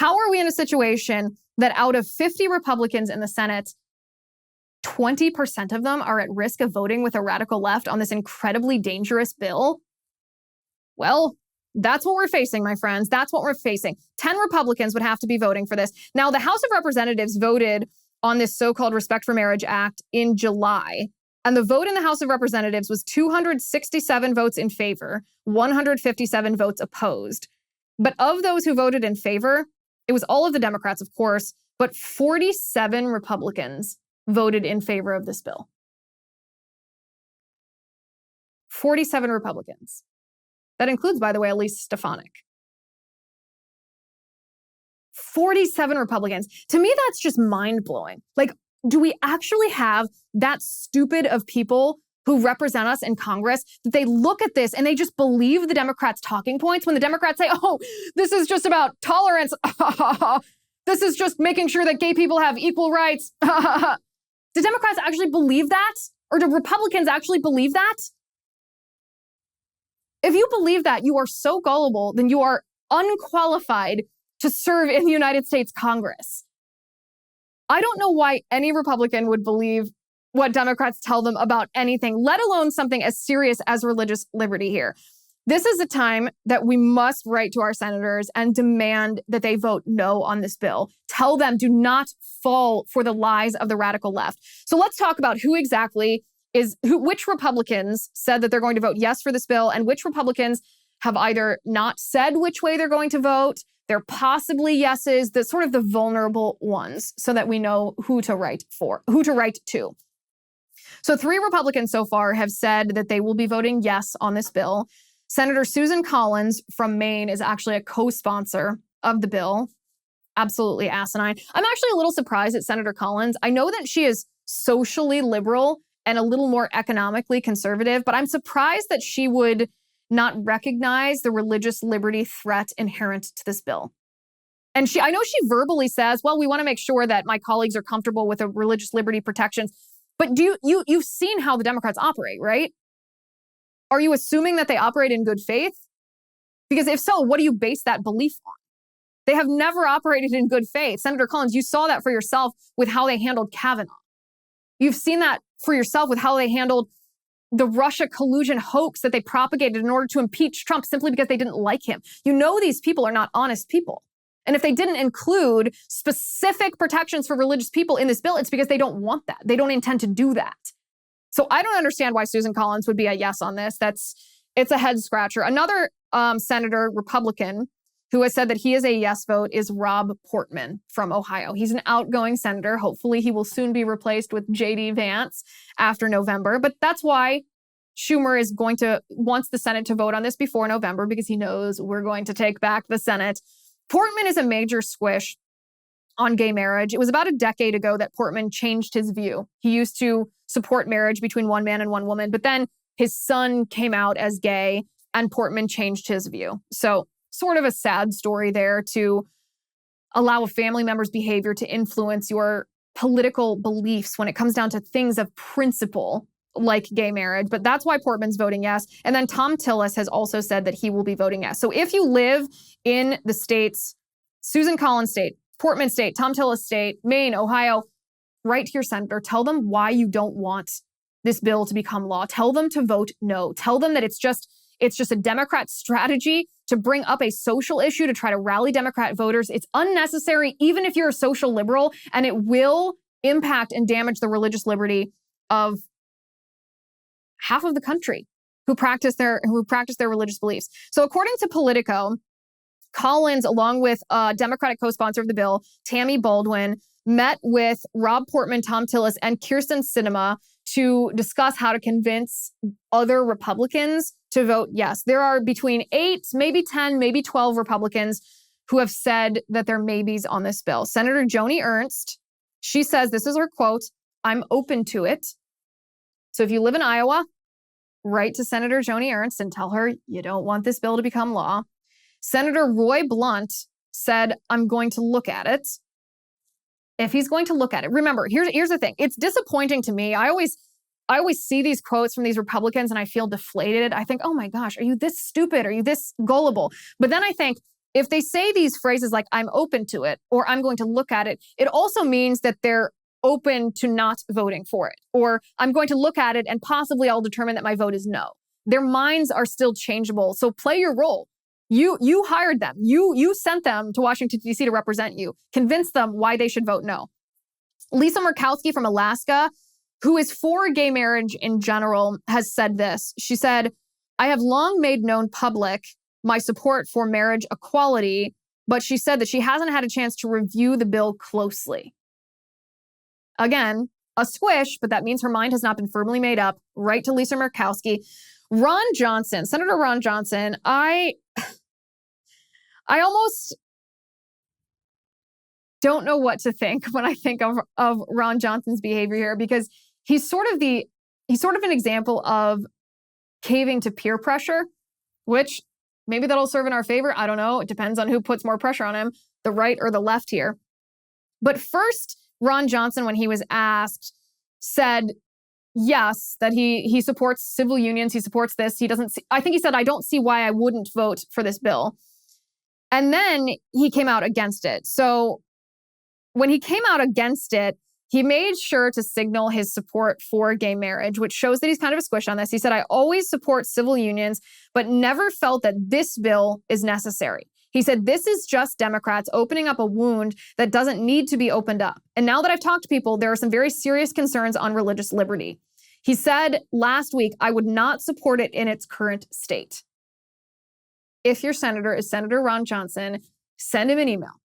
How are we in a situation that out of 50 Republicans in the Senate, 20% of them are at risk of voting with a radical left on this incredibly dangerous bill? Well, that's what we're facing, my friends. That's what we're facing. 10 Republicans would have to be voting for this. Now, the House of Representatives voted on this so-called Respect for Marriage Act in July. And the vote in the House of Representatives was 267 votes in favor, 157 votes opposed. But of those who voted in favor, it was all of the Democrats, of course, but 47 Republicans voted in favor of this bill. 47 Republicans. That includes, by the way, Elise Stefanik. 47 Republicans. To me, that's just mind-blowing. Like, do we actually have that stupid of people who represent us in Congress that they look at this and they just believe the Democrats' talking points when the Democrats say, oh, this is just about tolerance. This is just making sure that gay people have equal rights. Do Democrats actually believe that? Or do Republicans actually believe that? If you believe that, you are so gullible, then you are unqualified to serve in the United States Congress. I don't know why any Republican would believe what Democrats tell them about anything, let alone something as serious as religious liberty here. This is a time that we must write to our senators and demand that they vote no on this bill. Tell them, do not fall for the lies of the radical left. So let's talk about which Republicans said that they're going to vote yes for this bill and which Republicans have either not said which way they're going to vote. They're possibly yeses, the sort of the vulnerable ones, so that we know who to write to. So 3 Republicans so far have said that they will be voting yes on this bill. Senator Susan Collins from Maine is actually a co-sponsor of the bill. Absolutely asinine. I'm actually a little surprised at Senator Collins. I know that she is socially liberal and a little more economically conservative, but I'm surprised that she would not recognize the religious liberty threat inherent to this bill. And I know she verbally says, well, we want to make sure that my colleagues are comfortable with the religious liberty protections. But you've seen how the Democrats operate, right? Are you assuming that they operate in good faith? Because if so, what do you base that belief on? They have never operated in good faith. Senator Collins, you saw that for yourself with how they handled Kavanaugh. You've seen that for yourself with how they handled the Russia collusion hoax that they propagated in order to impeach Trump simply because they didn't like him. You know these people are not honest people. And if they didn't include specific protections for religious people in this bill, it's because they don't want that. They don't intend to do that. So I don't understand why Susan Collins would be a yes on this. It's a head scratcher. Another senator, Republican, who has said that he is a yes vote is Rob Portman from Ohio. He's an outgoing senator. Hopefully he will soon be replaced with J.D. Vance after November. But that's why Schumer wants the Senate to vote on this before November, because he knows we're going to take back the Senate. Portman is a major squish on gay marriage. It was about a decade ago that Portman changed his view. He used to support marriage between one man and one woman, but then his son came out as gay and Portman changed his view. So sort of a sad story there to allow a family member's behavior to influence your political beliefs when it comes down to things of principle like gay marriage. But that's why Portman's voting yes. And then Tom Tillis has also said that he will be voting yes. So if you live in the states, Susan Collins state, Portman state, Tom Tillis state, Maine, Ohio, write to your senator. Tell them why you don't want this bill to become law. Tell them to vote no. Tell them that it's just a Democrat strategy to bring up a social issue to try to rally Democrat voters. It's unnecessary, even if you're a social liberal, and it will impact and damage the religious liberty of half of the country who practice their religious beliefs. So according to Politico, Collins, along with a Democratic co-sponsor of the bill, Tammy Baldwin, met with Rob Portman, Tom Tillis, and Kirsten Sinema to discuss how to convince other Republicans to vote yes. There are between 8, maybe 10, maybe 12 Republicans who have said that they're maybes on this bill. Senator Joni Ernst, she says, this is her quote, "I'm open to it." So if you live in Iowa, write to Senator Joni Ernst and tell her you don't want this bill to become law. Senator Roy Blunt said, "I'm going to look at it." If he's going to look at it, remember, here's the thing. It's disappointing to me. I always see these quotes from these Republicans and I feel deflated. I think, oh my gosh, are you this stupid? Are you this gullible? But then I think, if they say these phrases like, I'm open to it, or I'm going to look at it, it also means that they're open to not voting for it, or I'm going to look at it and possibly I'll determine that my vote is no. Their minds are still changeable. So play your role. You hired them. You sent them to Washington, D.C. to represent you. Convince them why they should vote no. Lisa Murkowski from Alaska, who is for gay marriage in general, has said this. She said, I have long made known public my support for marriage equality, but she said that she hasn't had a chance to review the bill closely. Again, a squish, but that means her mind has not been firmly made up. Right to Lisa Murkowski. Ron Johnson, Senator Ron Johnson, I almost don't know what to think when I think of Ron Johnson's behavior here, because he's sort of an example of caving to peer pressure, which maybe that'll serve in our favor. I don't know. It depends on who puts more pressure on him, the right or the left here. But first, Ron Johnson, when he was asked, said yes, that he supports civil unions. He supports this. I think he said, I don't see why I wouldn't vote for this bill. And then he came out against it. So when he came out against it, he made sure to signal his support for gay marriage, which shows that he's kind of a squish on this. He said, I always support civil unions, but never felt that this bill is necessary. He said, this is just Democrats opening up a wound that doesn't need to be opened up. And now that I've talked to people, there are some very serious concerns on religious liberty. He said last week, I would not support it in its current state. If your senator is Senator Ron Johnson, send him an email.